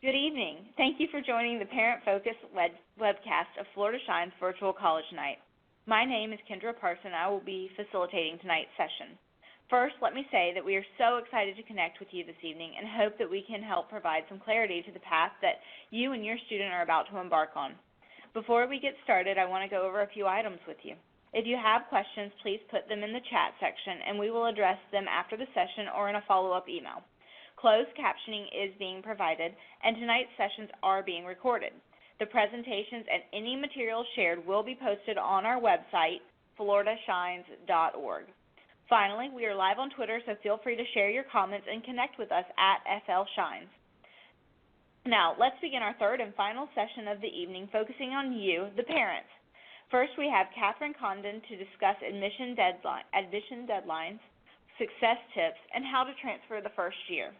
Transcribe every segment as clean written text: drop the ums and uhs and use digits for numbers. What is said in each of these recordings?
Good evening. Thank you for joining the Parent Focus webcast of Florida Shines Virtual College Night. My name is Kendra Parson. I will be facilitating tonight's session. First, let me say that we are so excited to connect with you this evening and hope that we can help provide some clarity to the path that you and your student are about to embark on. Before we get started, I want to go over a few items with you. If you have questions, please put them in the chat section and we will address them after the session or in a follow-up email. Closed captioning is being provided, and tonight's sessions are being recorded. The presentations and any materials shared will be posted on our website, floridashines.org. Finally, we are live on Twitter, so feel free to share your comments and connect with us at FLShines. Now, let's begin our third and final session of the evening, focusing on you, the parents. First, we have Catherine Condon to discuss admission deadlines, success tips, and how to transfer the first year.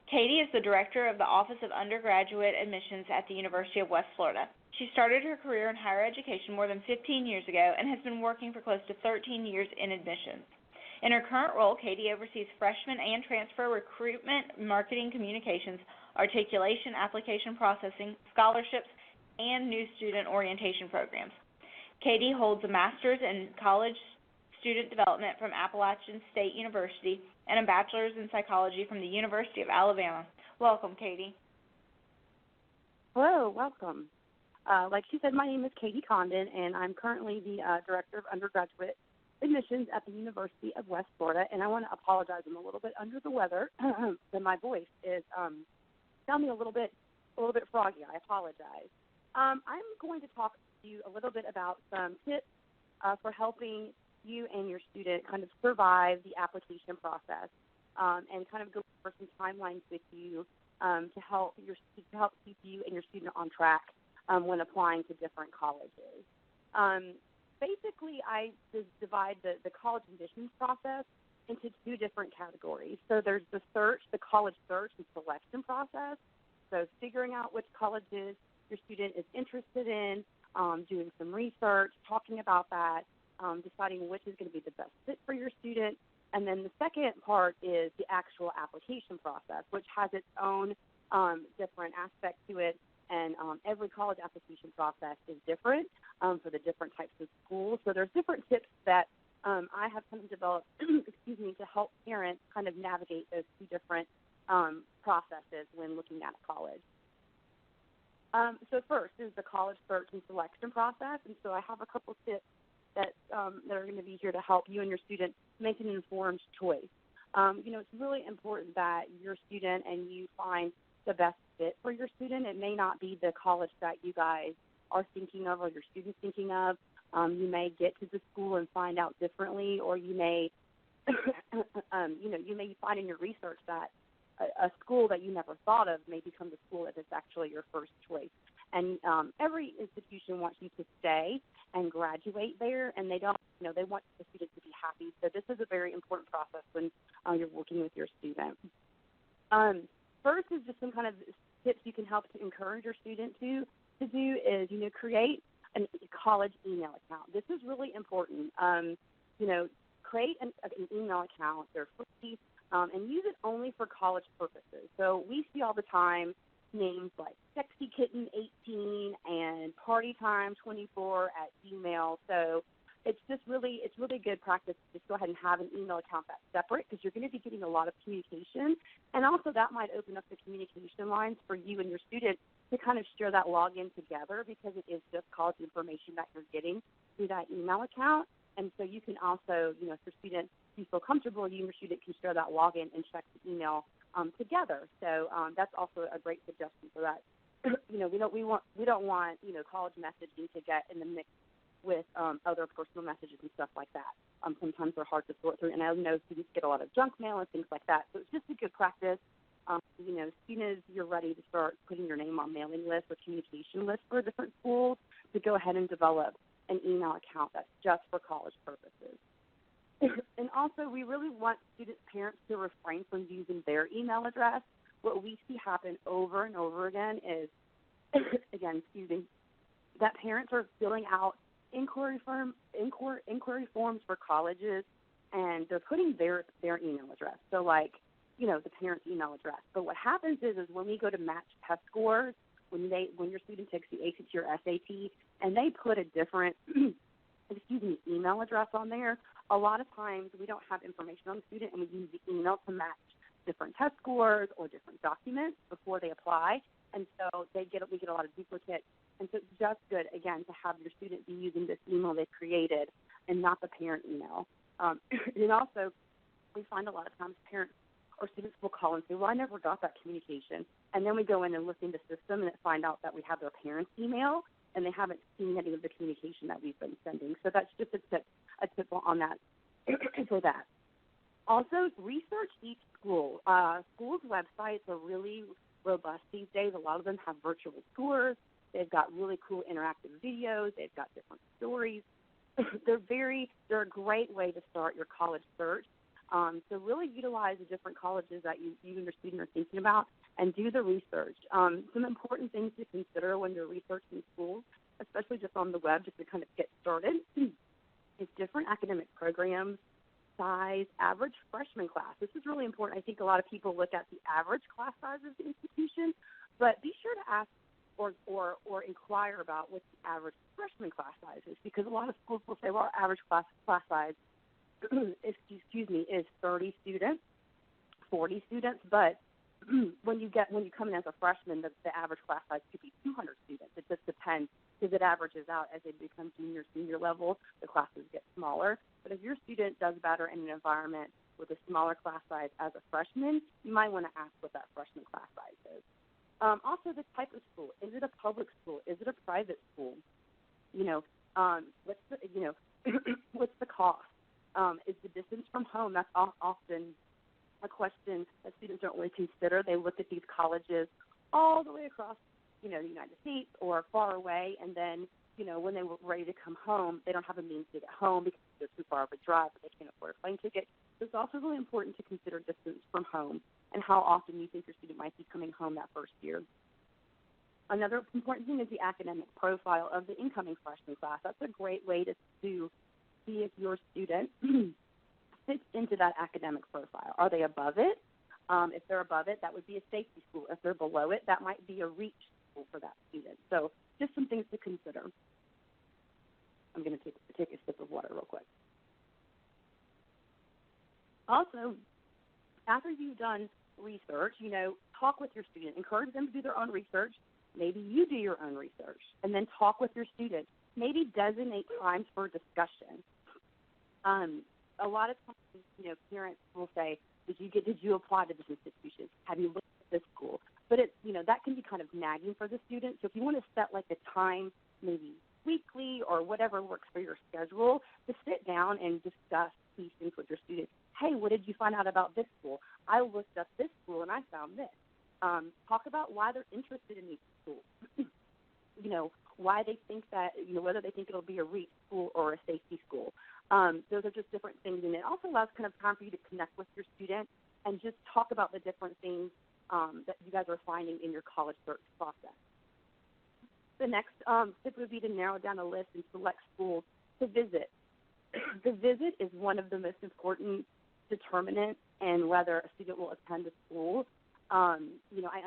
Katie is the director of the Office of Undergraduate Admissions at the University of West Florida. She started her career in higher education more than 15 years ago and has been working for close to 13 years in admissions. In her current role, Katie oversees freshman and transfer recruitment, marketing, communications, articulation, application processing, scholarships, and new student orientation programs. Katie holds a master's in college student development from Appalachian State University and a bachelor's in psychology from the University of Alabama. Welcome, Katie. Hello, welcome. Like she said, my name is Katie Condon, and I'm currently the Director of Undergraduate Admissions at the University of West Florida, and I want to apologize. I'm a little bit under the weather, so my voice is sounding a little bit froggy. I apologize. I'm going to talk to you a little bit about some tips for helping you and your student kind of survive the application process, and kind of go over some timelines with you to help keep you and your student on track when applying to different colleges. Basically, I just divide the college admissions process into two different categories. So there's the college search and selection process. So figuring out which colleges your student is interested in, doing some research, talking about that, deciding which is going to be the best fit for your student. And then the second part is the actual application process, which has its own different aspects to it. And every college application process is different for the different types of schools. So there's different tips that I have kind of developed, to help parents kind of navigate those two different processes when looking at a college. So first is the college search and selection process. And so I have a couple tips that are going to be here to help you and your student make an informed choice. It's really important that your student and you find the best fit for your student. It may not be the college that you guys are thinking of or your student's thinking of. You may get to the school and find out differently, or you may, you may find in your research that a school that you never thought of may become the school that is actually your first choice. And every institution wants you to stay and graduate there, and they don't, they want the student to be happy. So this is a very important process when you're working with your student. First is just some kind of tips you can help to encourage your student to do is, create a college email account. This is really important. Create an email account. They're free, and use it only for college purposes. So we see all the time names like Sexy Kitten 18 and Party Time 24 at Gmail. So it's really good practice to just go ahead and have an email account that's separate, because you're going to be getting a lot of communication, and also that might open up the communication lines for you and your student to kind of share that login together, because it is just college information that you're getting through that email account. And so you can also, if your student, you feel comfortable, you and your student can share that login and check the email together. So that's also a great suggestion for that. We don't want college messaging to get in the mix with other personal messages and stuff like that. Sometimes they're hard to sort through, and I know students get a lot of junk mail and things like that. So it's just a good practice. As soon as you're ready to start putting your name on mailing lists or communication lists for different schools, to go ahead and develop an email account that's just for college purposes. And also, we really want students' parents to refrain from using their email address. What we see happen over and over again is, that parents are filling out inquiry forms for colleges, and they're putting their email address. So, the parent's email address. But what happens is when we go to match test scores, when your student takes the ACT or SAT, and they put a different email address on there, a lot of times we don't have information on the student, and we use the email to match different test scores or different documents before they apply, and so we get a lot of duplicates. And so it's just good, again, to have your student be using this email they've created and not the parent email. And also, we find a lot of times parents or students will call and say, well, I never got that communication. And then we go in and look in the system and find out that we have their parent's email, and they haven't seen any of the communication that we've been sending. So that's just a tip on that for that. Also, research each school. Schools' websites are really robust these days. A lot of them have virtual tours. They've got really cool interactive videos. They've got different stories. They're a great way to start your college search. So really utilize the different colleges that you and your student are thinking about and do the research. Some important things to consider when you're researching schools, especially just on the web, just to kind of get started, is different academic programs, size, average freshman class. This is really important. I think a lot of people look at the average class size of the institution, but be sure to ask or inquire about what the average freshman class size is, because a lot of schools will say, well, our average class size is 30 students, 40 students, but when you come in as a freshman, the average class size could be 200 students. It just depends, because it averages out as they become senior level, the classes get smaller. But if your student does better in an environment with a smaller class size as a freshman, you might want to ask what that freshman class size is. Also, the type of school. Is it a public school? Is it a private school? What's the cost? Is the distance from home? That's often a question that students don't really consider. They look at these colleges all the way across, the United States or far away, and then, when they were ready to come home, they don't have a means to get home because they're too far of a drive, but they can't afford a plane ticket. So it's also really important to consider distance from home and how often you think your student might be coming home that first year. Another important thing is the academic profile of the incoming freshman class. That's a great way to see if your student fits into that academic profile. Are they above it? If they're above it, that would be a safety school. If they're below it, that might be a reach school for that student. So just some things to consider. I'm going to take a sip of water real quick. Also, after you've done research, talk with your student. Encourage them to do their own research. Maybe you do your own research, and then talk with your student. Maybe designate times for discussion. A lot of times, parents will say, did you apply to this institution? Have you looked at this school? But it's, that can be kind of nagging for the student. So if you want to set like a time, maybe weekly or whatever works for your schedule, to sit down and discuss these things with your student. Hey, what did you find out about this school? I looked up this school and I found this. Talk about why they're interested in these schools. Why they think that, whether they think it'll be a REACH school or a safety school. Those are just different things. And it also allows kind of time for you to connect with your student and just talk about the different things that you guys are finding in your college search process. The next tip would be to narrow down a list and select schools to visit. The visit is one of the most important determinants in whether a student will attend a school. I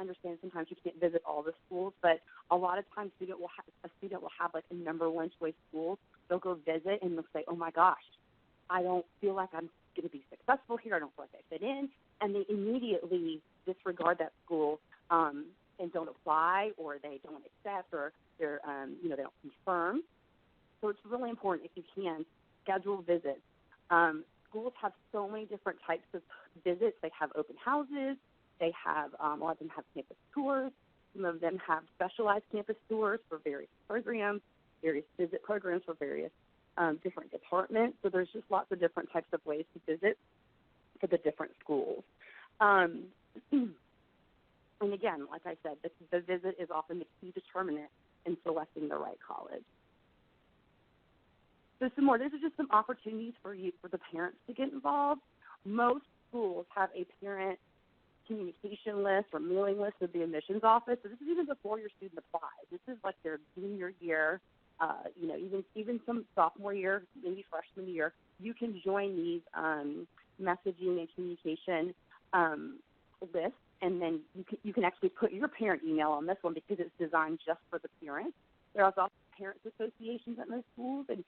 understand sometimes you can't visit all the schools, but a lot of times a student will have like a number one choice school. They'll go visit and they'll say, oh my gosh, I don't feel like I'm going to be successful here. I don't feel like I fit in. And they immediately disregard that school and don't apply, or they don't accept, or they don't confirm. So it's really important, if you can, schedule visits. Schools have so many different types of visits. They have open houses. They have, a lot of them have campus tours. Some of them have specialized campus tours for various programs, various visit programs for various different departments. So there's just lots of different types of ways to visit for the different schools. And again, like I said, the visit is often the key determinant in selecting the right college. So some more. These are just some opportunities for the parents to get involved. Most schools have a parent communication list or mailing list of the admissions office. So this is even before your student applies. This is like their junior year, even some sophomore year, maybe freshman year. You can join these messaging and communication list, and then you can actually put your parent email on this one because it's designed just for the parents. There are also parents associations at most schools, and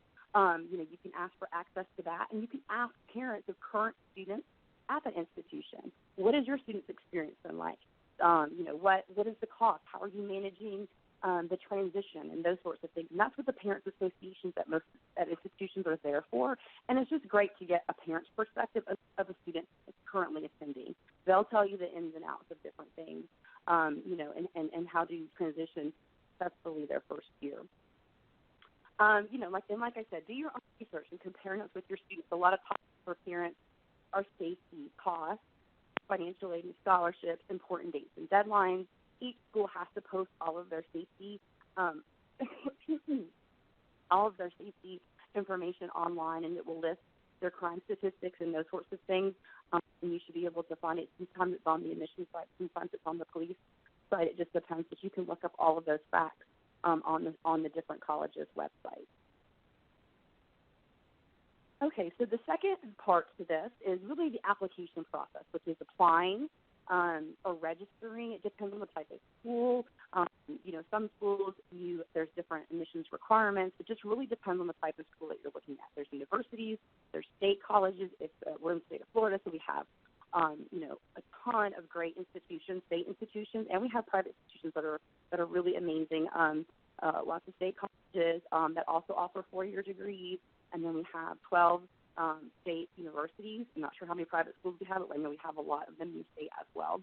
you can ask for access to that, and you can ask parents of current students at the institution, what has your student's experience been like? What is the cost? How are you managing the transition and those sorts of things? And that's what the parents associations at institutions are there for. And it's just great to get a parent's perspective of a student that's currently attending. They'll tell you the ins and outs of different things, and how to transition successfully their first year. Like I said, do your own research and compare notes with your students. A lot of topics for parents are safety, cost, financial aid and scholarships, important dates and deadlines. Each school has to post all of their safety, information online, and it will list their crime statistics and those sorts of things. And you should be able to find it. Sometimes it's on the admissions site, sometimes it's on the police site. It just depends, but you can look up all of those facts on the different colleges' websites. Okay, so the second part to this is really the application process, which is applying or registering. It depends on the type of school. Some schools, there's different admissions requirements. It just really depends on the type of school that you're looking at. There's universities, there's state colleges. We're in the state of Florida, so we have a ton of great institutions, state institutions, and we have private institutions that are really amazing. Lots of state colleges that also offer 4-year degrees. And then we have 12 state universities. I'm not sure how many private schools we have, but I know we have a lot of them in the state as well.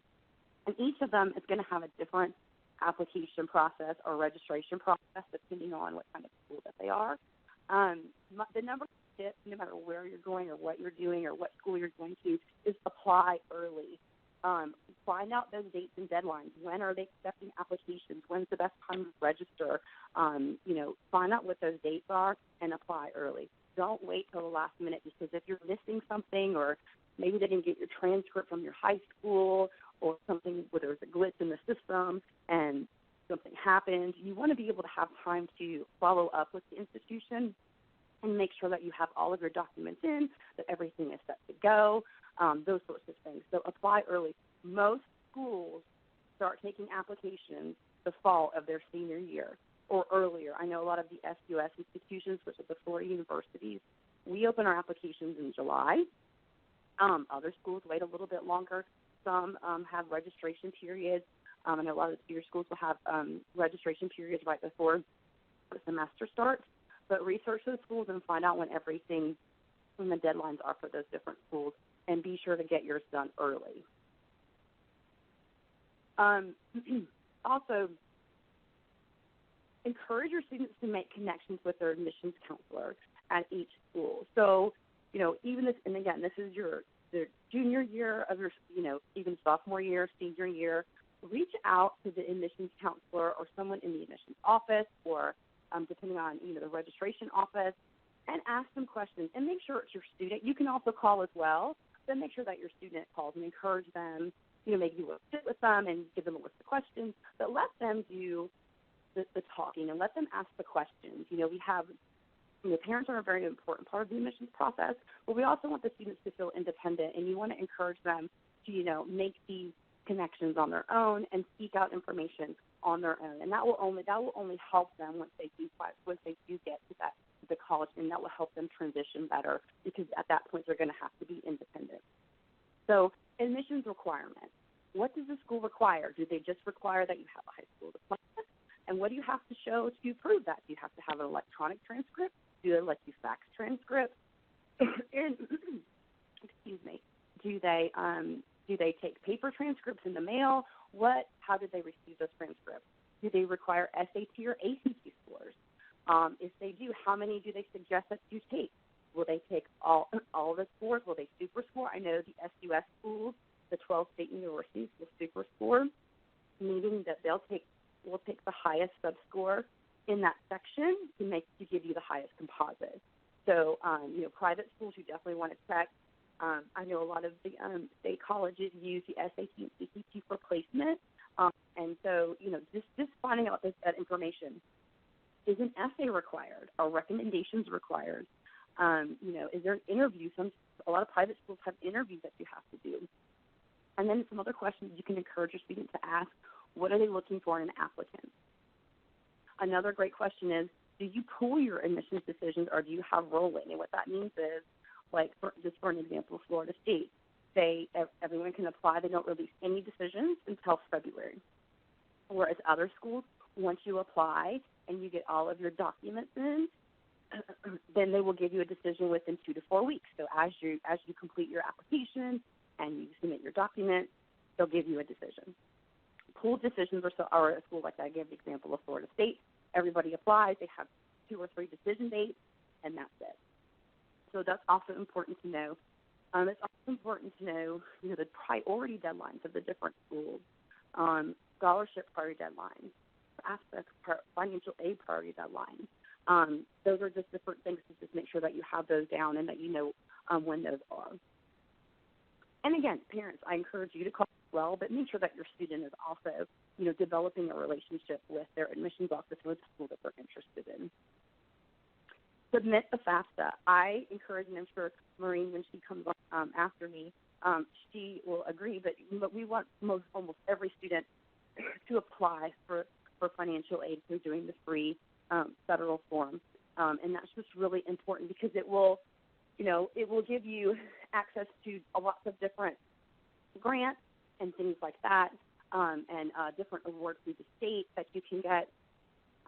And each of them is going to have a different application process or registration process depending on what kind of school that they are. The number one tip, no matter where you're going or what you're doing or what school you're going to, is apply early. Find out those dates and deadlines. When are they accepting applications? When's the best time to register? Find out what those dates are and apply early. Don't wait till the last minute, because if you're missing something, or maybe they didn't get your transcript from your high school, or something where there's a glitch in the system and something happened, you want to be able to have time to follow up with the institution and make sure that you have all of your documents in, that everything is set to go, those sorts of things. So apply early. Most schools start taking applications the fall of their senior year or earlier. I know a lot of the SUS institutions, which are the Florida universities, we open our applications in July. Other schools wait a little bit longer. Some have registration periods. I know a lot of the bigger schools will have registration periods right before the semester starts. But research those schools and find out when the deadlines are for those different schools, and be sure to get yours done early. Also, encourage your students to make connections with their admissions counselor at each school. So, even this, and again, this is the junior year of your, even sophomore year, senior year, reach out to the admissions counselor or someone in the admissions office, or depending on, the registration office, and ask them questions and make sure it's your student. You can also call as well, but make sure that your student calls and encourage them, maybe you will sit with them and give them a list of questions, but let them do the talking and let them ask the questions. Parents are a very important part of the admissions process, but we also want the students to feel independent, and you want to encourage them to, make these connections on their own and seek out information on their own. And that will only help them once they do get to the college, and that will help them transition better, because at that point they're going to have to be independent. So, admissions requirements. What does the school require? Do they just require that you have a high school diploma? And what do you have to show to prove that? Do you have to have an electronic transcript? Do they let you fax transcripts? And excuse me. Do they take paper transcripts in the mail? How did they receive those transcripts? Do they require SAT or ACT scores? If they do, how many do they suggest that you take? Will they take all the scores? Will they super score? I know the SUS schools, the 12 state universities, will super score, meaning that we'll take the highest sub-score in that section to give you the highest composite. So, private schools, you definitely want to check. I know a lot of the state colleges use the SAT and ACT for placement, and so just finding out that information. Is an essay required? Are recommendations required? Is there an interview? A lot of private schools have interviews that you have to do. And then some other questions you can encourage your student to ask: what are they looking for in an applicant? Another great question is, do you pool your admissions decisions or do you have rolling? And what that means is, like, just for an example, Florida State, everyone can apply. They don't release any decisions until February. Whereas other schools, once you apply and you get all of your documents in, then they will give you a decision within 2 to 4 weeks. So as you complete your application and you submit your documents, they'll give you a decision. Pooled decisions are a school like I gave the example of Florida State. Everybody applies. They have 2 or 3 decision dates, and that's it. So that's also important to know. It's also important to know, the priority deadlines of the different schools, scholarship priority deadlines, financial aid priority deadlines. Those are just different things to just make sure that you have those down and that you know when those are. And again, parents, I encourage you to call as well, but make sure that your student is also, developing a relationship with their admissions office or the school that they're interested in. Submit the FAFSA. I encourage, and I'm sure Maureen, when she comes on after me, she will agree, but we want almost every student to apply for financial aid through doing the free federal form. And that's just really important because it will give you access to lots of different grants and things like that, and different awards through the state that you can get,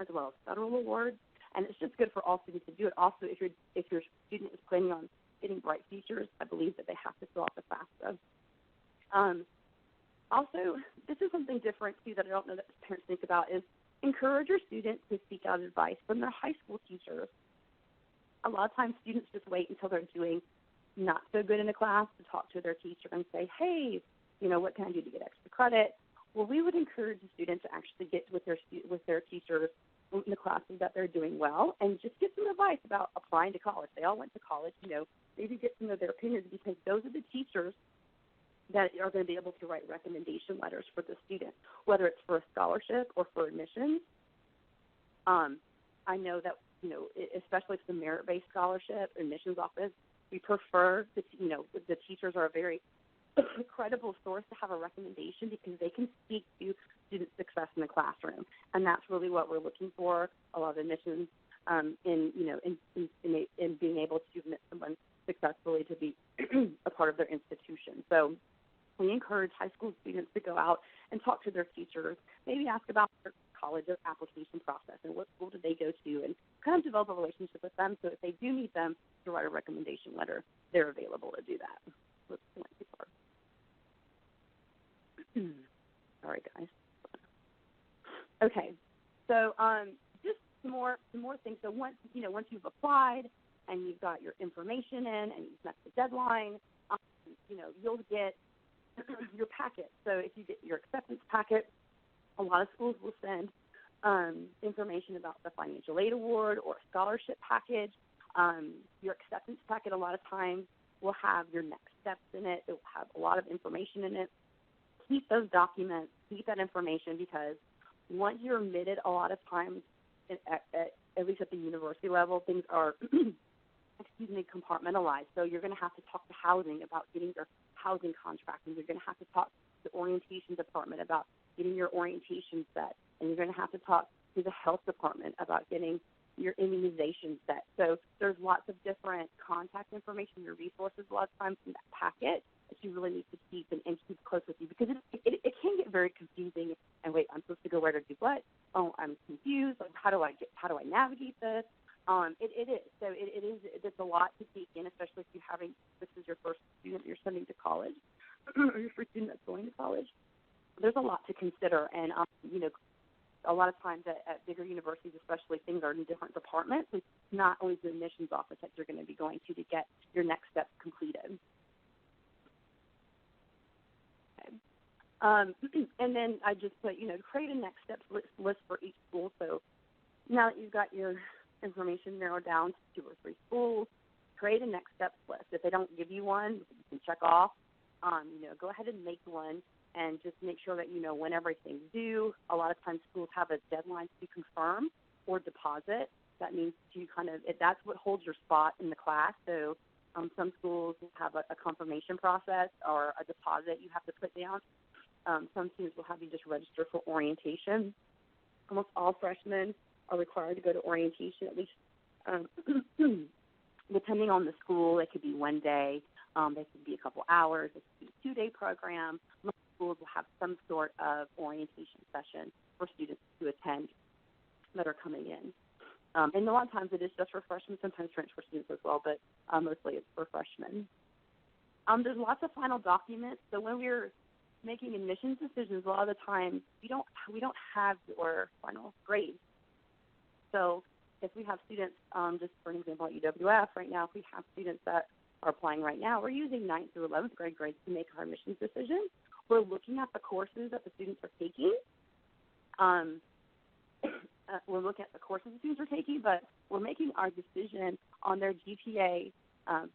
as well as federal awards. And it's just good for all students to do it. Also, if your student is planning on getting Bright Futures, I believe that they have to fill out the FAFSA. Also, this is something different, too, that I don't know that parents think about, is encourage your students to seek out advice from their high school teachers. A lot of times students just wait until they're doing not so good in a class to talk to their teacher and say, hey, what can I do to get extra credit? Well, we would encourage the student to actually get with their teachers in the classes that they're doing well and just get some advice about applying to college. They all went to college, maybe get some of their opinions, because those are the teachers that are going to be able to write recommendation letters for the student, whether it's for a scholarship or for admissions. I know that, especially if it's a merit-based scholarship, admissions office, we prefer the teachers are a very credible source to have a recommendation because they can speak to student success in the classroom, and that's really what we're looking for. A lot of admissions in being able to admit someone successfully to be a part of their institution. So we encourage high school students to go out and talk to their teachers, maybe ask about their college application process and what school did they go to, and kind of develop a relationship with them so if they do need them to write a recommendation letter, they're available to do that. Whoops, went too far. Sorry, guys. Okay, so just some more things. So once you've applied and you've got your information in and you've met the deadline, you'll get your packet. So if you get your acceptance packet, a lot of schools will send information about the financial aid award or scholarship package. Your acceptance packet a lot of times will have your next steps in it. It will have a lot of information in it. Keep those documents, keep that information, because once you're admitted, a lot of times, at least at the university level, things are compartmentalized. So you're going to have to talk to housing about getting your housing contract, and you're going to have to talk to the orientation department about getting your orientation set, and you're going to have to talk to the health department about getting your immunization set. So there's lots of different contact information, your resources a lot of times in that packet that you really need to keep and keep close with you, because it can get very confusing. And wait, I'm supposed to go where to do what? Oh, I'm confused. Like, how do I navigate this? It is. So it's a lot to take in, especially if this is your first student you're sending to college, or your first student that's going to college. There's a lot to consider, and a lot of times at bigger universities, especially, things are in different departments. It's not always the admissions office that you're going to be going to get your next steps completed. Okay. And then I just put, create a next steps list for each school. So now that you've got your information narrowed down to 2 or 3 schools, create a next steps list. If they don't give you one, you can check off. Go ahead and make one, and just make sure that you know when everything's due. A lot of times schools have a deadline to confirm or deposit. That means that's what holds your spot in the class. So Some schools have a confirmation process or a deposit you have to put down. Some students will have you just register for orientation. Almost all freshmen are required to go to orientation at least, depending on the school. It could be one day, it could be a couple hours, it could be a 2-day program. Most schools will have some sort of orientation session for students to attend that are coming in. And a lot of times it is just for freshmen, sometimes transfer students as well, but mostly it's for freshmen. There's lots of final documents. So when we're making admissions decisions, a lot of the time we don't have your final grade. So if we have students, just for an example at UWF right now, if we have students that are applying right now, we're using 9th through 11th grade grades to make our admissions decision. We're looking at the courses that the students are taking. We're looking at the courses the students are taking, but we're making our decision on their GPA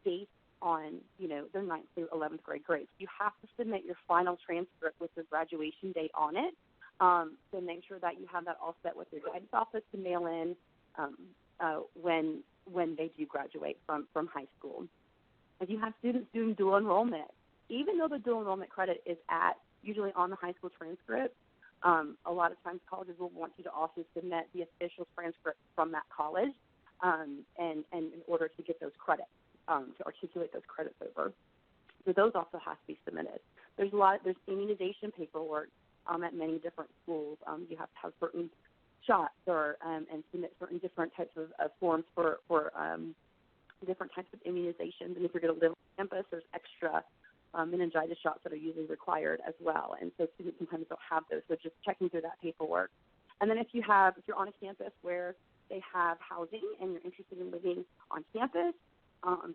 based on, their 9th through 11th grade grades. You have to submit your final transcript with the graduation date on it. So make sure that you have that all set with your guidance office to mail in when they do graduate from high school. If you have students doing dual enrollment, even though the dual enrollment credit is usually on the high school transcript, a lot of times colleges will want you to also submit the official transcript from that college and in order to get those credits, to articulate those credits over. So those also have to be submitted. There's immunization paperwork at many different schools. You have to have certain shots and submit certain different types of forms for different types of immunizations. And if you're going to live on campus, there's extra meningitis shots that are usually required as well. And so students sometimes don't have those, so just checking through that paperwork. And then if you're on a campus where they have housing and you're interested in living on campus,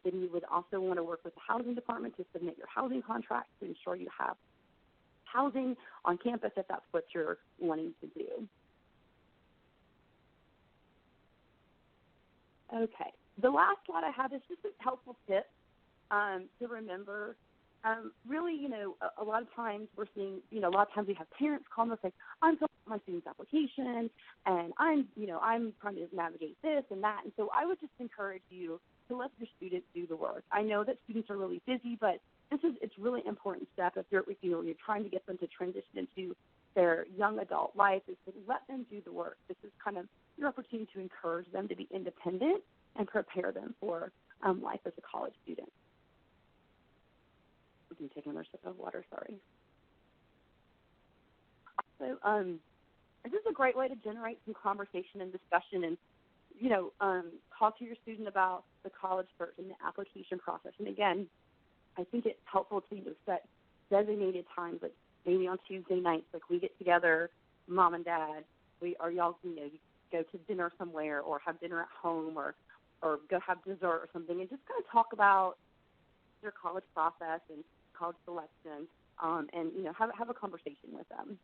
then you would also want to work with the housing department to submit your housing contract to ensure you have housing on campus if that's what you're wanting to do. Okay. The last slide I have is just a helpful tip to remember. Really, a lot of times we're seeing, a lot of times we have parents call us like, I'm filling out my student's application, and I'm trying to navigate this and that. And so I would just encourage you to let your students do the work. I know that students are really busy, but it's really important step if you're trying to get them to transition into their young adult life is to let them do the work. This is kind of your opportunity to encourage them to be independent and prepare them for life as a college student. I'm taking another sip of water, sorry. So this is a great way to generate some conversation and discussion and, talk to your student about the college search and the application process. And again, I think it's helpful to set designated times, like maybe on Tuesday nights, like we get together, mom and dad, you go to dinner somewhere or have dinner at home or go have dessert or something and just kind of talk about your college process and college selection, and have a conversation with them.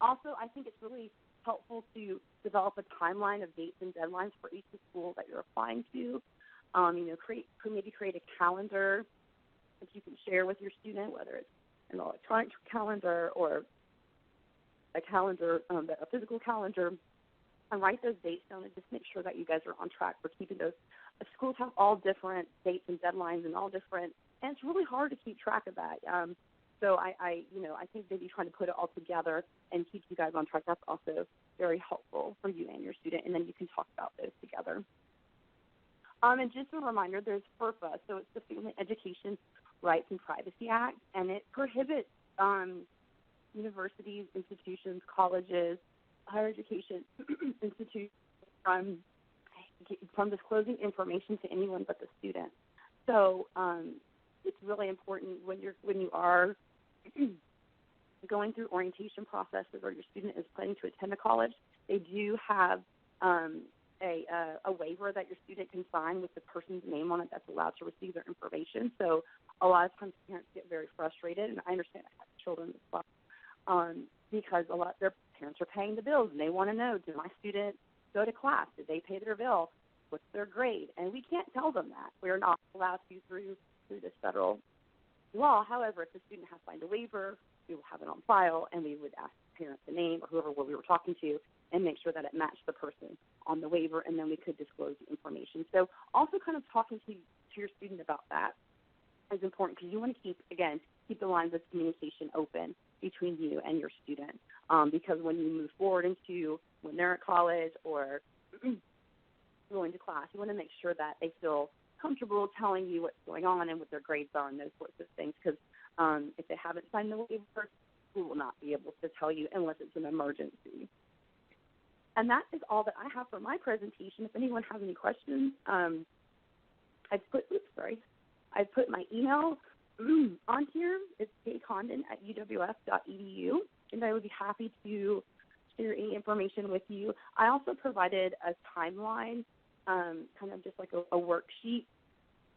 Also, I think it's really helpful to develop a timeline of dates and deadlines for each school that you're applying to. Maybe create a calendar that you can share with your student, whether it's an electronic calendar or a calendar, a physical calendar, and write those dates down and just make sure that you guys are on track for keeping those. Schools have all different dates and deadlines and all different, and it's really hard to keep track of that. So I think maybe trying to put it all together and keep you guys on track, that's also very helpful for you and your student, and then you can talk about those together. And just a reminder, there's FERPA, so it's the Family Education Rights and Privacy Act, and it prohibits universities, institutions, colleges, higher education institutions from disclosing information to anyone but the student. So it's really important when you are going through orientation processes or your student is planning to attend a college, they do have a waiver that your student can sign with the person's name on it that's allowed to receive their information. So a lot of times parents get very frustrated, and I understand I have children as well, because their parents are paying the bills and they want to know, did my student go to class? Did they pay their bill? What's their grade? And we can't tell them that. We're not allowed to through this federal law. However, if the student has signed a waiver, we will have it on file, and we would ask the parent the name or whoever we were talking to and make sure that it matched the person on the waiver, and then we could disclose the information. So also kind of talking to your student about that is important, because you want to keep the lines of communication open between you and your student, because when you move forward into when they're at college or going to class, you want to make sure that they feel comfortable telling you what's going on and what their grades are and those sorts of things, because if they haven't signed the waiver, we will not be able to tell you unless it's an emergency. And that is all that I have for my presentation. If anyone has any questions, I put my email on here. It's kcondon@uws.edu, and I would be happy to share any information with you. I also provided a timeline, kind of just like a worksheet,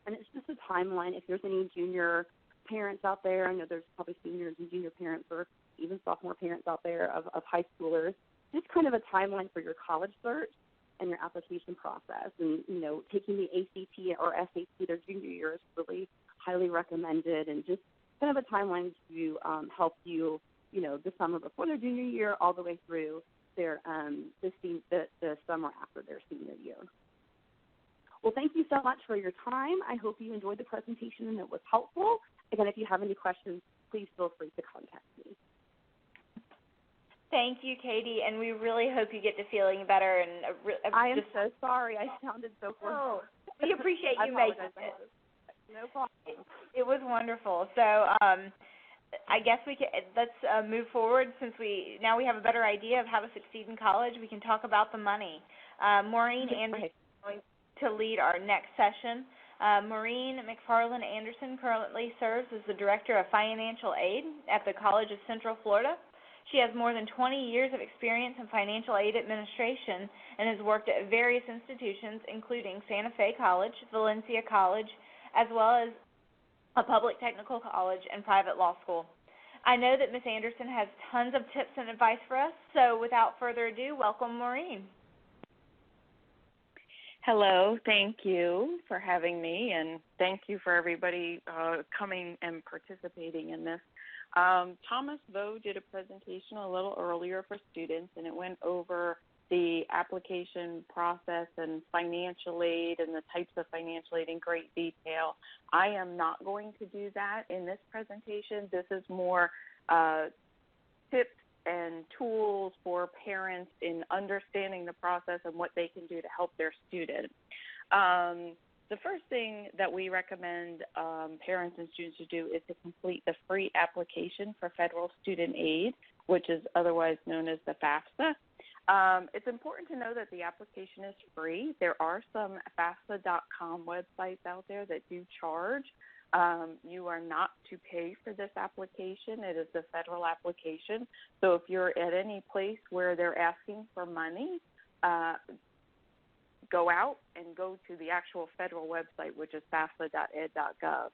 and it's just a timeline. If there's any junior parents out there, I know there's probably seniors and junior parents or even sophomore parents out there of high schoolers, just kind of a timeline for your college search and your application process. And, taking the ACT or SAT their junior year is really highly recommended, and just kind of a timeline to help you, the summer before their junior year all the way through their the summer after their senior year. Well, thank you so much for your time. I hope you enjoyed the presentation and it was helpful. Again, if you have any questions, please feel free to contact me. Thank you, Katie, and we really hope you get to feeling better. And I am so sorry. I sounded so hoarse. Oh, we appreciate you making it. No problem. It was wonderful. So I guess let's move forward, since we have a better idea of how to succeed in college. We can talk about the money. Maureen Anderson is going to lead our next session. Maureen McFarland Anderson currently serves as the Director of Financial Aid at the College of Central Florida. She has more than 20 years of experience in financial aid administration and has worked at various institutions, including Santa Fe College, Valencia College, as well as a public technical college and private law school. I know that Ms. Anderson has tons of tips and advice for us, so without further ado, welcome, Maureen. Hello, thank you for having me, and thank you for everybody coming and participating in this. Thomas Vo did a presentation a little earlier for students, and it went over the application process and financial aid and the types of financial aid in great detail. I am not going to do that in this presentation. This is more tips and tools for parents in understanding the process and what they can do to help their student. The first thing that we recommend parents and students to do is to complete the free application for federal student aid, which is otherwise known as the FAFSA. It's important to know that the application is free. There are some FAFSA.com websites out there that do charge. You are not to pay for this application. It is a federal application. So if you're at any place where they're asking for money, go out and go to the actual federal website, which is FAFSA.ed.gov.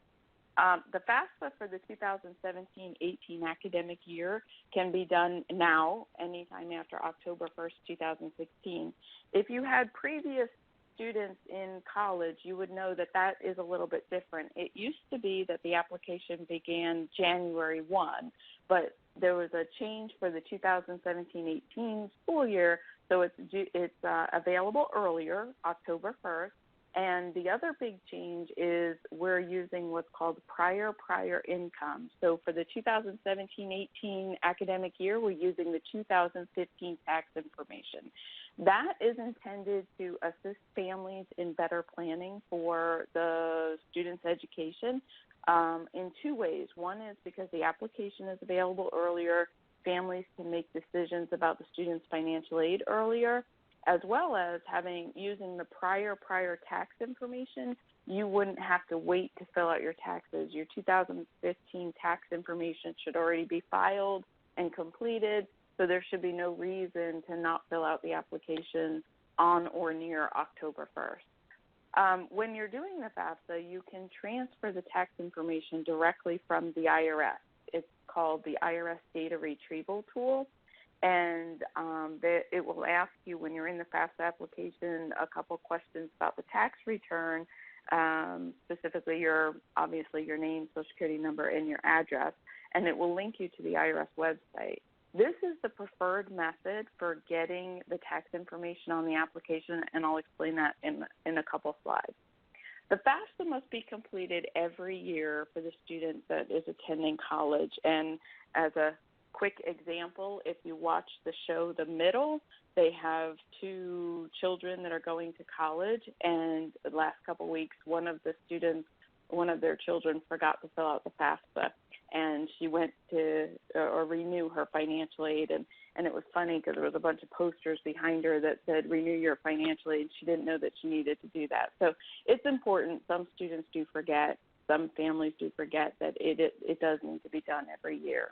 The FAFSA for the 2017-18 academic year can be done now, anytime after October 1st, 2016. If you had previous students in college, you would know that that is a little bit different. It used to be that the application began January 1, but there was a change for the 2017-18 school year, so it's available earlier, October 1st. And the other big change is we're using what's called prior income. So for the 2017-18 academic year, we're using the 2015 tax information. That is intended to assist families in better planning for the student's education in two ways. One is because the application is available earlier, families can make decisions about the student's financial aid earlier, as well as using the prior tax information. You wouldn't have to wait to fill out your taxes. Your 2015 tax information should already be filed and completed, so there should be no reason to not fill out the application on or near October 1st. When you're doing the FAFSA, you can transfer the tax information directly from the IRS. It's called the IRS Data Retrieval Tool. And it will ask you when you're in the FAFSA application a couple questions about the tax return, specifically obviously your name, social security number, and your address, and it will link you to the IRS website. This is the preferred method for getting the tax information on the application, and I'll explain that in a couple slides. The FAFSA must be completed every year for the student that is attending college. And as a quick example, if you watch the show The Middle, they have two children that are going to college, and the last couple weeks, one of their children forgot to fill out the FAFSA, and she went to renew her financial aid, and it was funny because there was a bunch of posters behind her that said renew your financial aid. She didn't know that she needed to do that. So it's important. Some students do forget. Some families do forget that it does need to be done every year.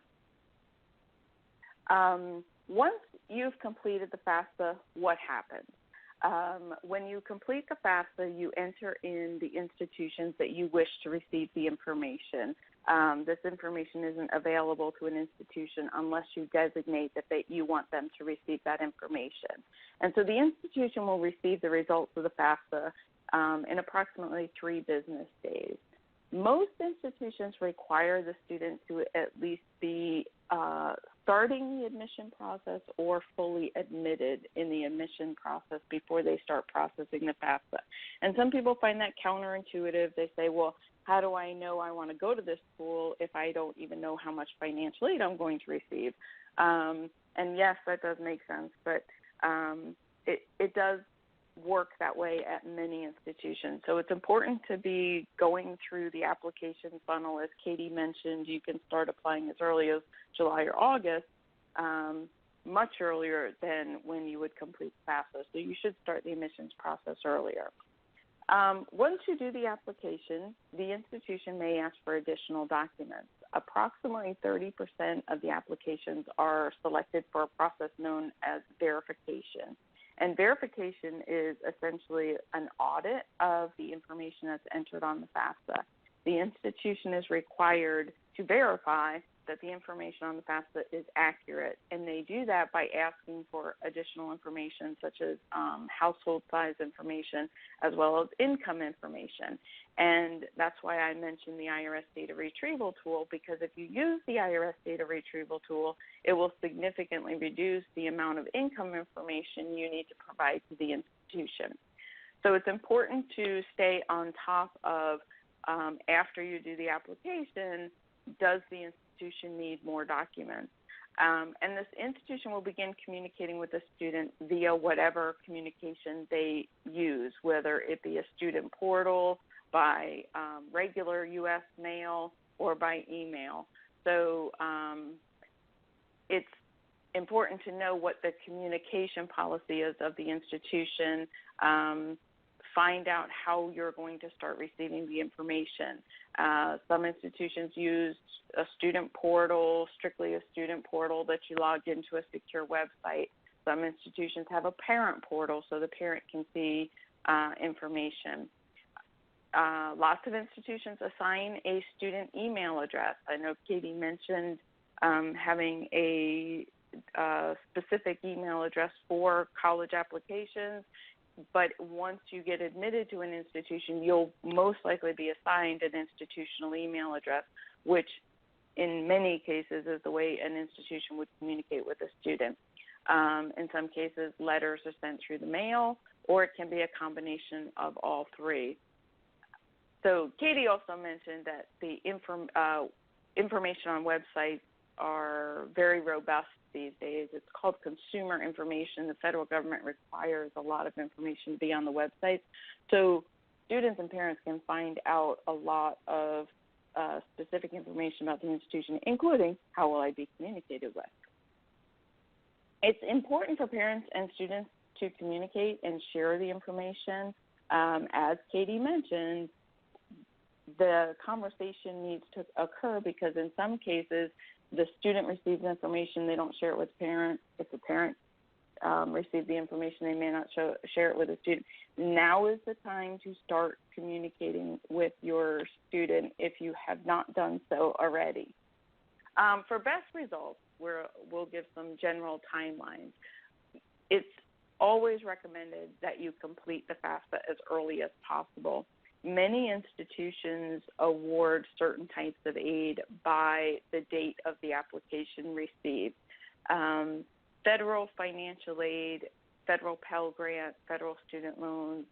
Once you've completed the FAFSA, what happens? When you complete the FAFSA, you enter in the institutions that you wish to receive the information. This information isn't available to an institution unless you designate that you want them to receive that information. And so the institution will receive the results of the FAFSA in approximately 3 business days. Most institutions require the student to at least be starting the admission process or fully admitted in the admission process before they start processing the FAFSA. And some people find that counterintuitive. They say, well, how do I know I want to go to this school if I don't even know how much financial aid I'm going to receive? And yes, that does make sense, but it does work that way at many institutions. So it's important to be going through the application funnel. As Katie mentioned, you can start applying as early as July or August, much earlier than when you would complete FAFSA. So you should start the admissions process earlier. Once you do the application, the institution may ask for additional documents. Approximately 30% of the applications are selected for a process known as verification. And verification is essentially an audit of the information that's entered on the FAFSA. The institution is required to verify that the information on the FAFSA is accurate, and they do that by asking for additional information such as household size information as well as income information. And that's why I mentioned the IRS data retrieval tool, because if you use the IRS data retrieval tool, it will significantly reduce the amount of income information you need to provide to the institution. So it's important to stay on top of, after you do the application, does the institution need more documents? And this institution will begin communicating with the student via whatever communication they use, whether it be a student portal, by regular U.S. mail, or by email. So it's important to know what the communication policy is of the institution. Find out how you're going to start receiving the information. Some institutions use a student portal, strictly a student portal that you log into a secure website. Some institutions have a parent portal so the parent can see information. Lots of institutions assign a student email address. I know Katie mentioned having a specific email address for college applications, but once you get admitted to an institution, you'll most likely be assigned an institutional email address, which in many cases is the way an institution would communicate with a student. In some cases, letters are sent through the mail, or it can be a combination of all 3. So Katie also mentioned that the information on websites are very robust these days. It's called consumer information. The federal government requires a lot of information to be on the website. So students and parents can find out a lot of specific information about the institution, including how will I be communicated with. It's important for parents and students to communicate and share the information. As Katie mentioned, the conversation needs to occur because in some cases the student receives information, they don't share it with the parent. If the parent receives the information, they may not share it with the student. Now is the time to start communicating with your student if you have not done so already. For best results, we'll give some general timelines. It's always recommended that you complete the FAFSA as early as possible. Many institutions award certain types of aid by the date of the application received. Federal financial aid, federal Pell Grant, federal student loans,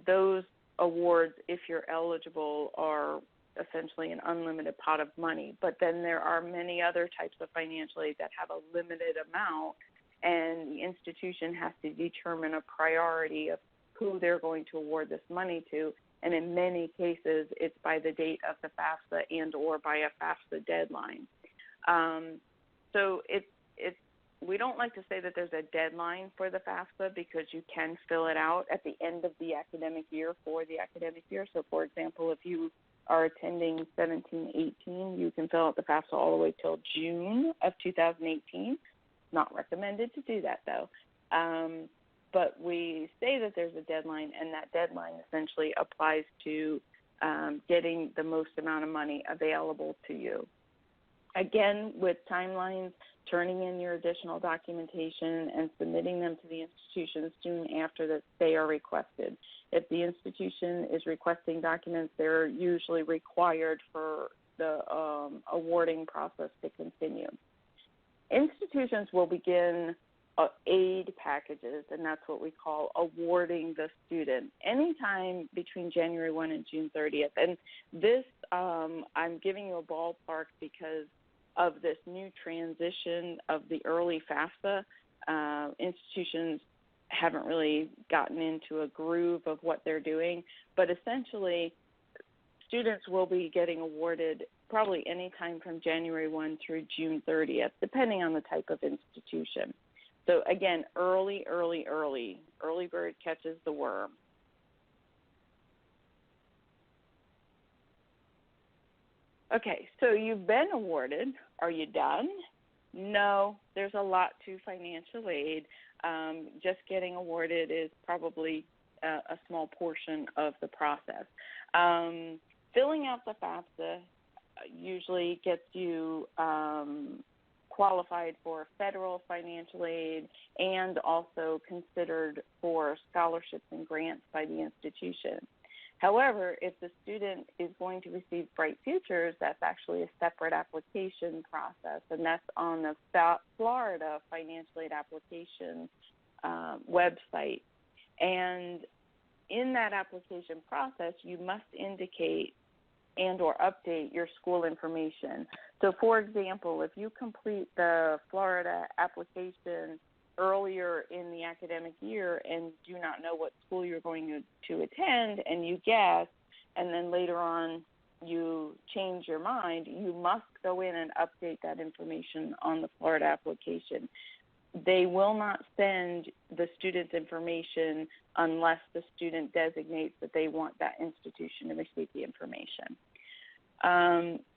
those awards, if you're eligible, are essentially an unlimited pot of money. But then there are many other types of financial aid that have a limited amount, and the institution has to determine a priority of who they're going to award this money to. And in many cases, it's by the date of the FAFSA and or by a FAFSA deadline. So we don't like to say that there's a deadline for the FAFSA because you can fill it out at the end of the academic year for the academic year. So, for example, if you are attending 17-18, you can fill out the FAFSA all the way till June of 2018. Not recommended to do that, though. But we say that there's a deadline, and that deadline essentially applies to getting the most amount of money available to you. Again, with timelines, turning in your additional documentation and submitting them to the institution soon after that they are requested. If the institution is requesting documents, they're usually required for the awarding process to continue. Institutions will begin aid packages, and that's what we call awarding the student, anytime between January 1 and June 30th. And this, I'm giving you a ballpark because of this new transition of the early FAFSA. Institutions haven't really gotten into a groove of what they're doing, but essentially students will be getting awarded probably any time from January 1 through June 30th, depending on the type of institution. So again, early bird catches the worm. Okay, so you've been awarded. Are you done? No, there's a lot to financial aid. Just getting awarded is probably a small portion of the process. Filling out the FAFSA usually gets you qualified for federal financial aid and also considered for scholarships and grants by the institution. However, if the student is going to receive Bright Futures, that's actually a separate application process, and that's on the Florida Financial Aid Application website. And in that application process, you must indicate and or update your school information. So, for example, if you complete the Florida application earlier in the academic year and do not know what school you're going to attend and you guess, and then later on you change your mind, you must go in and update that information on the Florida application. They will not send the student's information unless the student designates that they want that institution to receive the information.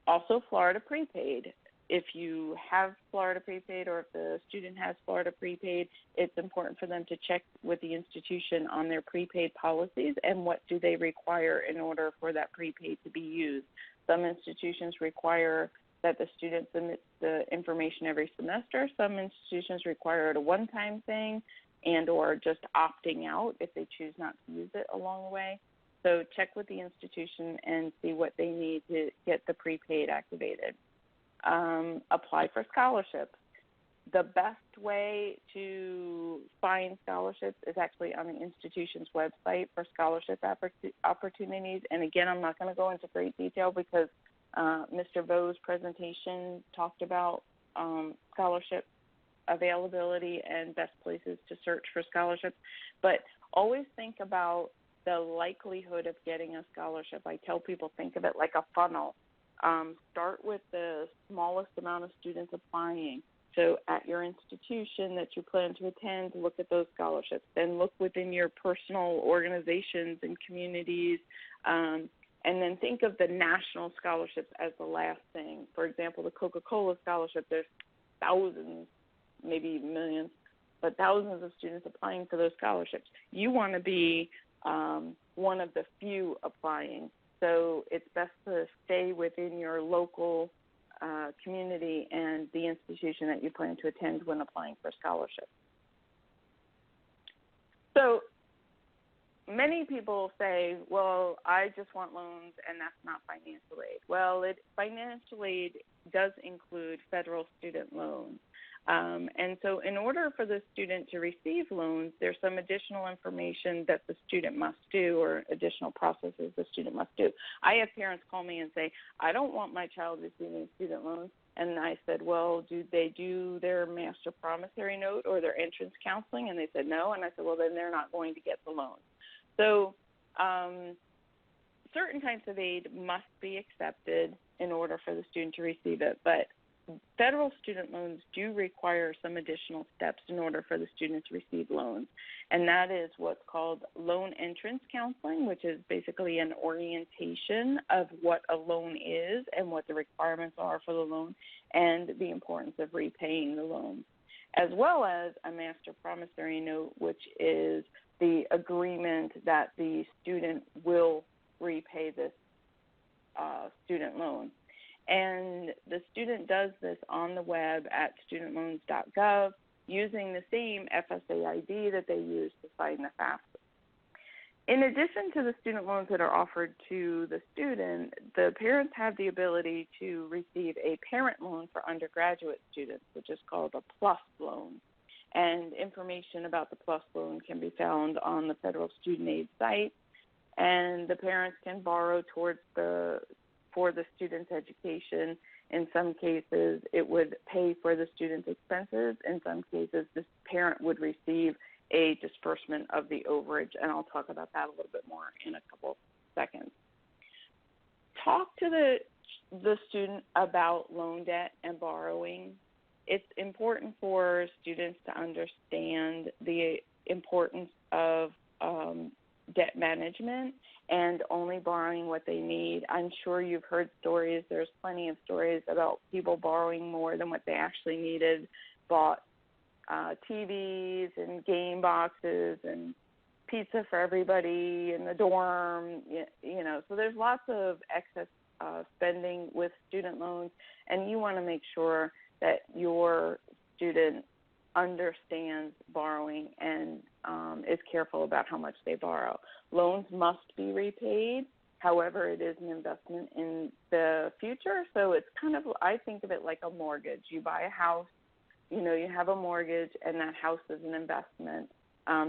Also, Florida prepaid. If you have Florida prepaid or if the student has Florida prepaid, it's important for them to check with the institution on their prepaid policies and what do they require in order for that prepaid to be used. Some institutions require that the student submits the information every semester. Some institutions require it a one-time thing and or just opting out if they choose not to use it along the way. So check with the institution and see what they need to get the prepaid activated. Apply for scholarships. The best way to find scholarships is actually on the institution's website for scholarship opportunities. And again, I'm not going to go into great detail because Mr. Vo's presentation talked about scholarship availability and best places to search for scholarships. But always think about the likelihood of getting a scholarship. I tell people think of it like a funnel. Start with the smallest amount of students applying. So at your institution that you plan to attend, look at those scholarships. Then look within your personal organizations and communities. And then think of the national scholarships as the last thing. For example, the Coca-Cola scholarship, there's thousands, maybe millions, but thousands of students applying for those scholarships. You want to be one of the few applying. So it's best to stay within your local community and the institution that you plan to attend when applying for scholarships. So many people say, well, I just want loans and that's not financial aid. Well, financial aid does include federal student loans. And so in order for the student to receive loans, there's some additional information that the student must do or additional processes the student must do. I have parents call me and say, I don't want my child receiving student loans. And I said, well, do they do their master promissory note or their entrance counseling? And they said no. And I said, well, then they're not going to get the loan. So certain types of aid must be accepted in order for the student to receive it, but federal student loans do require some additional steps in order for the student to receive loans, and that is what's called loan entrance counseling, which is basically an orientation of what a loan is and what the requirements are for the loan and the importance of repaying the loan, as well as a master promissory note, which is the agreement that the student will repay this student loan. And the student does this on the web at studentloans.gov using the same FSA ID that they use to sign the FAFSA. In addition to the student loans that are offered to the student, the parents have the ability to receive a parent loan for undergraduate students, which is called a PLUS loan. And information about the PLUS loan can be found on the Federal Student Aid site, and the parents can borrow for the student's education. In some cases, it would pay for the student's expenses. In some cases, the parent would receive a disbursement of the overage, and I'll talk about that a little bit more in a couple seconds. Talk to the student about loan debt and borrowing. It's important for students to understand the importance of debt management and only borrowing what they need. I'm sure you've heard stories. There's plenty of stories about people borrowing more than what they actually needed, bought TVs and game boxes and pizza for everybody in the dorm, you know. So there's lots of excess spending with student loans, and you want to make sure that your student understands borrowing and is careful about how much they borrow. Loans must be repaid. However, it is an investment in the future. So it's kind of, I think of it like a mortgage. You buy a house, you know, you have a mortgage, and that house is an investment.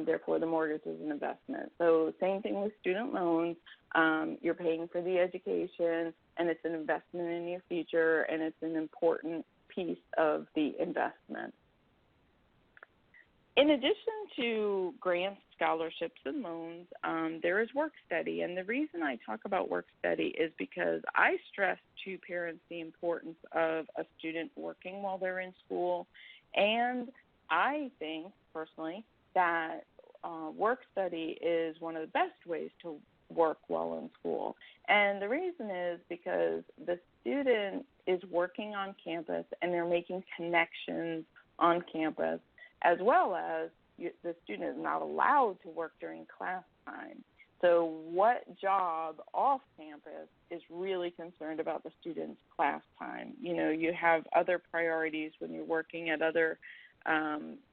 Therefore, the mortgage is an investment. So same thing with student loans. You're paying for the education, and it's an investment in your future, and it's an important piece of the investment. In addition to grants, scholarships, and loans, there is work study. And the reason I talk about work study is because I stress to parents the importance of a student working while they're in school. And I think, personally, that work study is one of the best ways to work while in school. And the reason is because the student is working on campus and they're making connections on campus, as well as the student is not allowed to work during class time. So what job off campus is really concerned about the student's class time? You know, you have other priorities when you're working at other,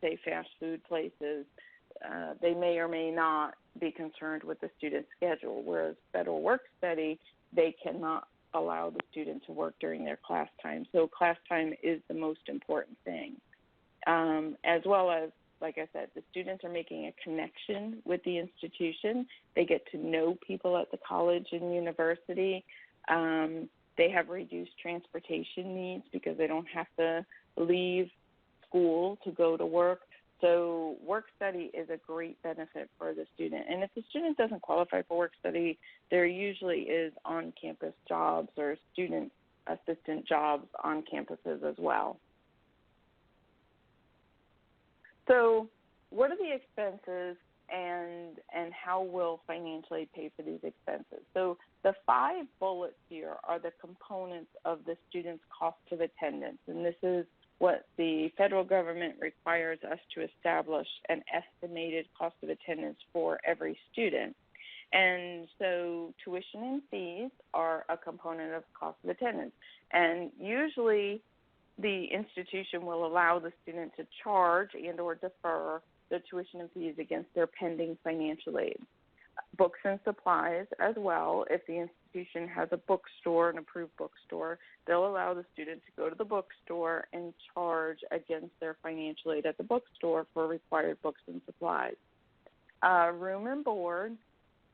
say, fast food places. They may or may not be concerned with the student's schedule, whereas federal work study, they cannot allow the student to work during their class time. So class time is the most important thing. As well as, like I said, the students are making a connection with the institution. They get to know people at the college and university. They have reduced transportation needs because they don't have to leave school to go to work. So work study is a great benefit for the student. And if the student doesn't qualify for work study, there usually is on-campus jobs or student assistant jobs on campuses as well. So what are the expenses and how will financially pay for these expenses? So the 5 bullets here are the components of the student's cost of attendance, and this is what the federal government requires us to establish an estimated cost of attendance for every student. And so tuition and fees are a component of cost of attendance, and usually the institution will allow the student to charge and or defer the tuition and fees against their pending financial aid. books and supplies as well. If the institution has a bookstore, an approved bookstore, they'll allow the student to go to the bookstore and charge against their financial aid at the bookstore for required books and supplies. Room and board,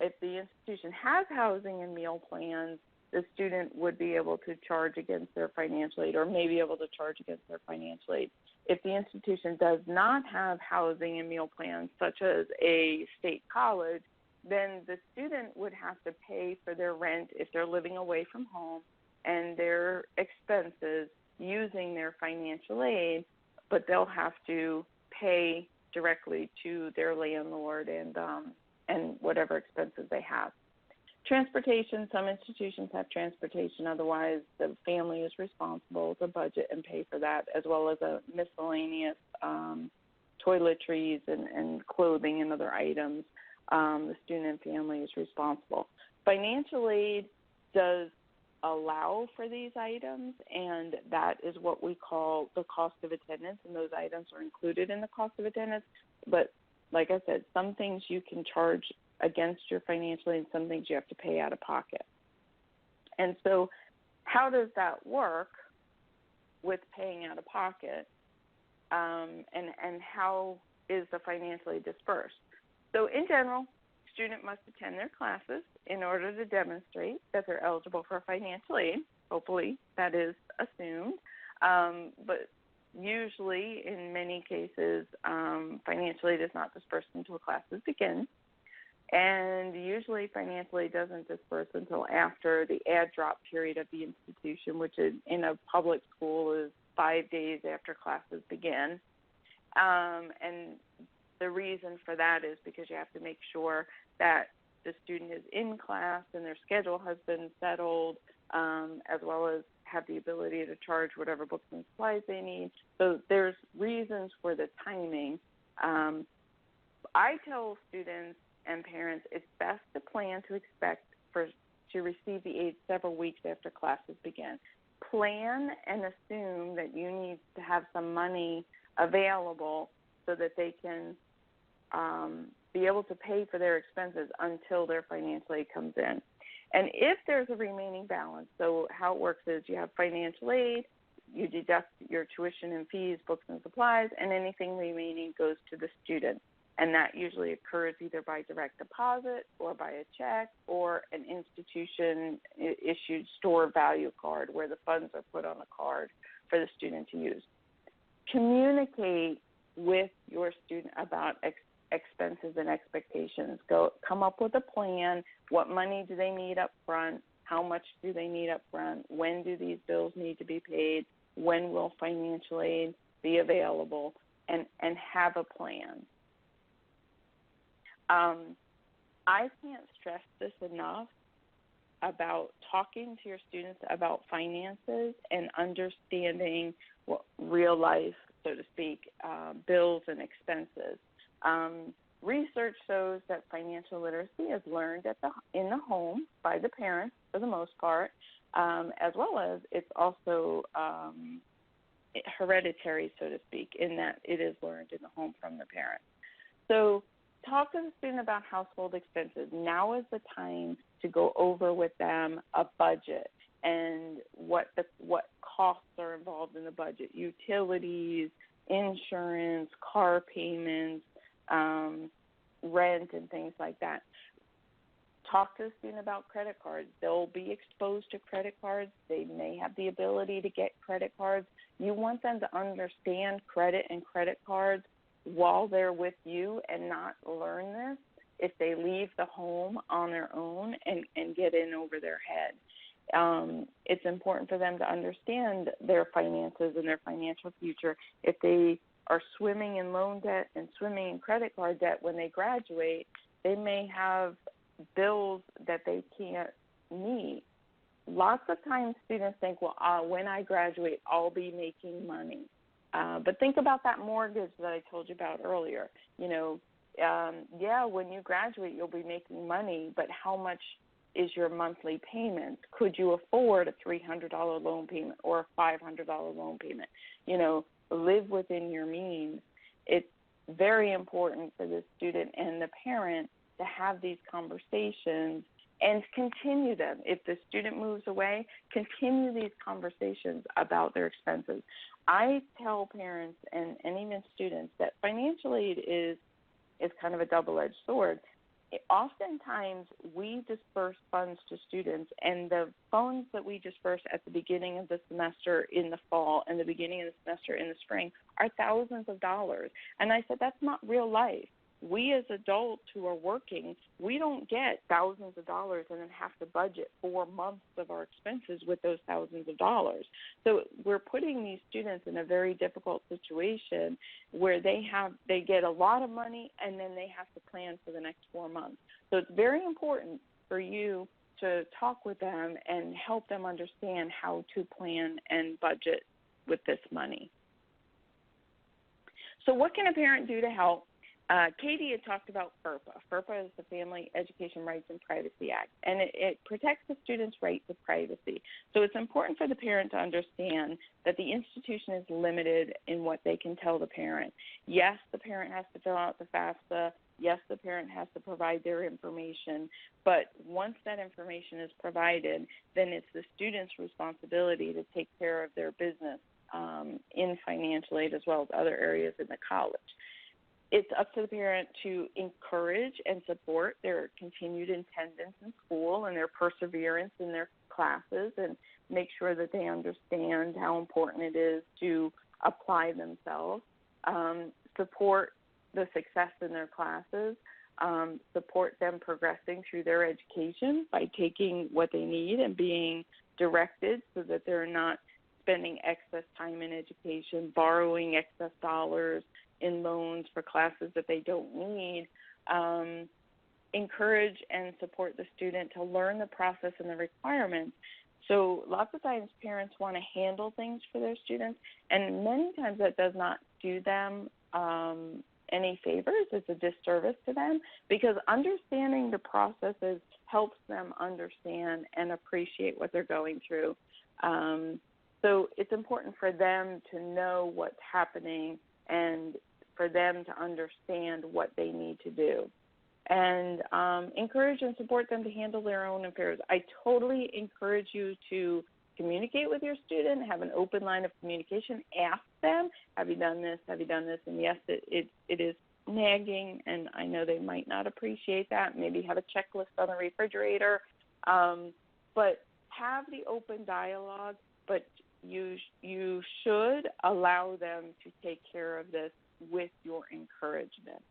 if the institution has housing and meal plans, the student would be able to charge against their financial aid or may be able to charge against their financial aid. If the institution does not have housing and meal plans, such as a state college, then the student would have to pay for their rent if they're living away from home and their expenses using their financial aid, but they'll have to pay directly to their landlord and whatever expenses they have. Transportation, some institutions have transportation, otherwise the family is responsible to budget and pay for that, as well as a miscellaneous toiletries and clothing and other items. The student and family is responsible. Financial aid does allow for these items, and that is what we call the cost of attendance, and those items are included in the cost of attendance. But like I said, some things you can charge against your financial aid, some things you have to pay out of pocket. And so how does that work with paying out of pocket, and how is the financial aid dispersed? So in general, student must attend their classes in order to demonstrate that they're eligible for financial aid. Hopefully that is assumed. But usually, in many cases, financial aid is not dispersed until classes begin. And usually financial aid doesn't disperse until after the add drop period of the institution, which is, in a public school, is 5 days after classes begin. And the reason for that is because you have to make sure that the student is in class and their schedule has been settled, as well as have the ability to charge whatever books and supplies they need. So there's reasons for the timing. I tell students and parents it's best to plan to receive the aid several weeks after classes begin. Plan and assume that you need to have some money available so that they can be able to pay for their expenses until their financial aid comes in. And if there's a remaining balance, so how it works is you have financial aid, you deduct your tuition and fees, books and supplies, and anything remaining goes to the student. And that usually occurs either by direct deposit or by a check or an institution-issued store value card where the funds are put on a card for the student to use. Communicate with your student about expenses and expectations. Come up with a plan. What money do they need up front? How much do they need up front? When do these bills need to be paid? When will financial aid be available? And have a plan. I can't stress this enough about talking to your students about finances and understanding real life, so to speak, bills and expenses. Research shows that financial literacy is learned in the home by the parents for the most part, as well as it's also hereditary, so to speak, in that it is learned in the home from the parents. So talk to the student about household expenses. Now is the time to go over with them a budget and what costs are involved in the budget: utilities, insurance, car payments, rent, and things like that. Talk to the student about credit cards. They'll be exposed to credit cards. They may have the ability to get credit cards. You want them to understand credit and credit cards while they're with you and not learn this if they leave the home on their own and get in over their head. It's important for them to understand their finances and their financial future. If they are swimming in loan debt and swimming in credit card debt when they graduate, they may have bills that they can't meet. Lots of times students think, well, when I graduate, I'll be making money. But think about that mortgage that I told you about earlier. When you graduate, you'll be making money, but how much is your monthly payment? Could you afford a $300 loan payment or a $500 loan payment? Live within your means. It's very important for the student and the parent to have these conversations and continue them. If the student moves away, continue these conversations about their expenses. I tell parents and even students that financial aid is kind of a double-edged sword. Oftentimes, we disperse funds to students, and the funds that we disperse at the beginning of the semester in the fall and the beginning of the semester in the spring are thousands of dollars. And I said, that's not real life. We as adults who are working, we don't get thousands of dollars and then have to budget 4 months of our expenses with those thousands of dollars. So we're putting these students in a very difficult situation where they get a lot of money and then they have to plan for the next 4 months. So it's very important for you to talk with them and help them understand how to plan and budget with this money. So what can a parent do to help? Katie had talked about FERPA. FERPA is the Family Education Rights and Privacy Act, and it protects the student's right to privacy. So it's important for the parent to understand that the institution is limited in what they can tell the parent. Yes, the parent has to fill out the FAFSA. Yes, the parent has to provide their information. But once that information is provided, then it's the student's responsibility to take care of their business in financial aid as well as other areas in the college. It's up to the parent to encourage and support their continued attendance in school and their perseverance in their classes, and make sure that they understand how important it is to apply themselves, support the success in their classes, support them progressing through their education by taking what they need and being directed so that they're not spending excess time in education, borrowing excess dollars in loans for classes that they don't need. Encourage and support the student to learn the process and the requirements. So lots of times parents want to handle things for their students, and many times that does not do them any favors. It's a disservice to them, because understanding the processes helps them understand and appreciate what they're going through. So it's important for them to know what's happening and for them to understand what they need to do. And encourage and support them to handle their own affairs. I totally encourage you to communicate with your student, have an open line of communication, ask them, have you done this, have you done this? And yes, it is nagging, and I know they might not appreciate that. Maybe have a checklist on the refrigerator. But have the open dialogue, but you should allow them to take care of this with your encouragement.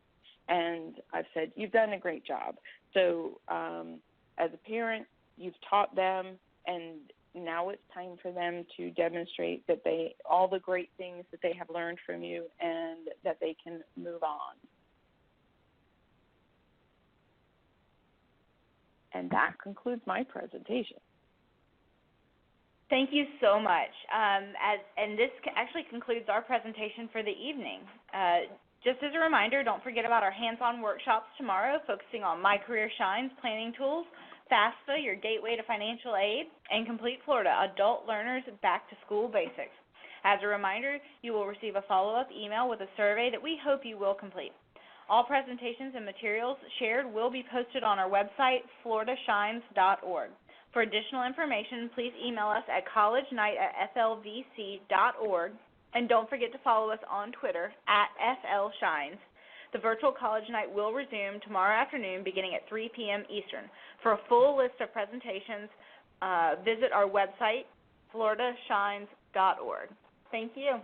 And I've said, you've done a great job. So as a parent, you've taught them, and now it's time for them to demonstrate that all the great things that they have learned from you and that they can move on. And that concludes my presentation. Thank you so much. And this actually concludes our presentation for the evening. Just as a reminder, don't forget about our hands-on workshops tomorrow, focusing on My Career Shines planning tools, FAFSA, your gateway to financial aid, and Complete Florida, Adult Learners Back to School Basics. As a reminder, you will receive a follow-up email with a survey that we hope you will complete. All presentations and materials shared will be posted on our website, floridashines.org. For additional information, please email us at collegenight@flvc.org, and don't forget to follow us on Twitter @FLShines. The virtual college night will resume tomorrow afternoon beginning at 3 p.m. Eastern. For a full list of presentations, visit our website, floridashines.org. Thank you.